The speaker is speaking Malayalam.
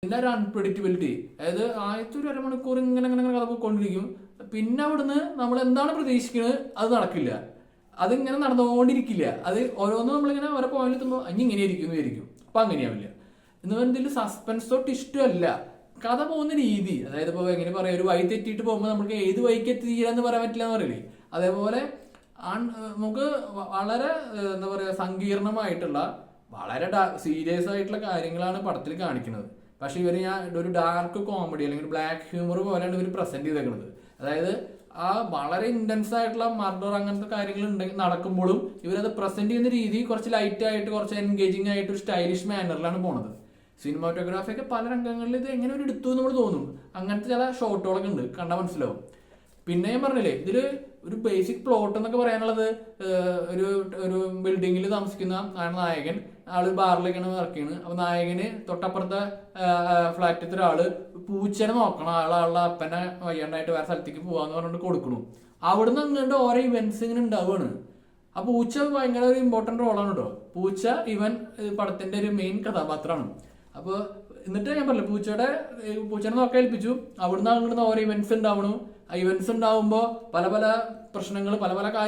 പിന്നെ ഒരു അൺപ്രഡിക്റ്റബിലിറ്റി. അതായത് ആദ്യത്തെ ഒരു അരമണിക്കൂർ ഇങ്ങനെ ഇങ്ങനെ കഥ പോയിക്കൊണ്ടിരിക്കും. പിന്നെ അവിടുന്ന് നമ്മൾ എന്താണ് പ്രതീക്ഷിക്കുന്നത് അത് നടക്കില്ല, അതിങ്ങനെ നടന്നുകൊണ്ടിരിക്കില്ല. അത് ഓരോന്നും നമ്മളിങ്ങനെ ഓരോ പോയിന്റ് എത്തുമ്പോൾ അഞ്ഞ് ഇങ്ങനെ ഇരിക്കും. അപ്പൊ അങ്ങനെയാവില്ല. എന്ന് പറയുന്നതിൽ സസ്പെൻസോ ടിസ്റ്റോ അല്ല, കഥ പോകുന്ന രീതി. അതായത് ഇപ്പോൾ എങ്ങനെ പറയാം, ഒരു വഴി തെറ്റിയിട്ട് പോകുമ്പോൾ നമുക്ക് ഏത് വഴിക്ക് എത്തിച്ചേരാന്ന് പറയാൻ പറ്റില്ല എന്ന് പറയില്ലേ, അതേപോലെ നമുക്ക് വളരെ എന്താ പറയുക സങ്കീർണമായിട്ടുള്ള വളരെ സീരിയസ് ആയിട്ടുള്ള കാര്യങ്ങളാണ് പടത്തിൽ കാണിക്കുന്നത്. പക്ഷെ ഇവര് ഒരു ഡാർക്ക് കോമഡി അല്ലെങ്കിൽ ബ്ലാക്ക് ഹ്യൂമർ പോലെയാണ് ഇവർ പ്രസന്റ് ചെയ്തേക്കുന്നത്. അതായത് ആ വളരെ ഇന്റൻസ് ആയിട്ടുള്ള മർഡർ അങ്ങനത്തെ കാര്യങ്ങൾ നടക്കുമ്പോഴും ഇവരത് പ്രസന്റ് ചെയ്യുന്ന രീതി കുറച്ച് ലൈറ്റ് ആയിട്ട് കുറച്ച് എൻഗേജിങ് ആയിട്ട് ഒരു സ്റ്റൈലിഷ് മാനറിലാണ് പോണത്. സിനിമാറ്റോഗ്രാഫി ഒക്കെ പല രംഗങ്ങളിൽ ഇത് എങ്ങനെ ഒരു എടുത്തു നമ്മൾ തോന്നും. അങ്ങനത്തെ ചില ഷോട്ടുകളൊക്കെ ഉണ്ട്, കണ്ടാൽ മനസ്സിലാവും. പിന്നെ ഞാൻ പറഞ്ഞില്ലേ, ഇതില് ഒരു ബേസിക് പ്ലോട്ട് എന്നൊക്കെ പറയാനുള്ളത്, ഒരു ബിൽഡിങ്ങിൽ താമസിക്കുന്ന നായകൻ ആള് ബാറിലേക്കാണ് വർക്ക് ചെയ്യുന്നത്. അപ്പൊ നായകന് തൊട്ടപ്പുറത്തെ ഫ്ലാറ്റിലത്തെ ഒരാള് പൂച്ചനെ നോക്കണം, ആളുടെ അപ്പനെ വയ്യാണ്ടായിട്ട് വേറെ സ്ഥലത്തേക്ക് പോവാന്ന് പറഞ്ഞിട്ട് കൊടുക്കണു. അവിടുന്ന് അങ്ങോട്ട് ഓരോ ഇവന്റ്സ് ഇങ്ങനെ ഉണ്ടാവുകയാണ്. ആ പൂച്ച ഭയങ്കര ഒരു ഇമ്പോർട്ടന്റ് റോളാണ് കേട്ടോ. പൂച്ച ഇവൻ പടത്തിന്റെ ഒരു മെയിൻ കഥാപാത്രമാണ്. അപ്പൊ എന്നിട്ട് ഞാൻ പറഞ്ഞില്ല, പൂച്ചനെ നോക്കാൻ ഏൽപ്പിച്ചു. അവിടുന്ന് അങ്ങോട്ട് ഓരോ ഇവന്റ്സ് ഉണ്ടാവണു. ആ ഇവന്റ്സ് ഉണ്ടാവുമ്പോൾ പല പല പ്രശ്നങ്ങൾ, പല പല കാര്യങ്ങൾ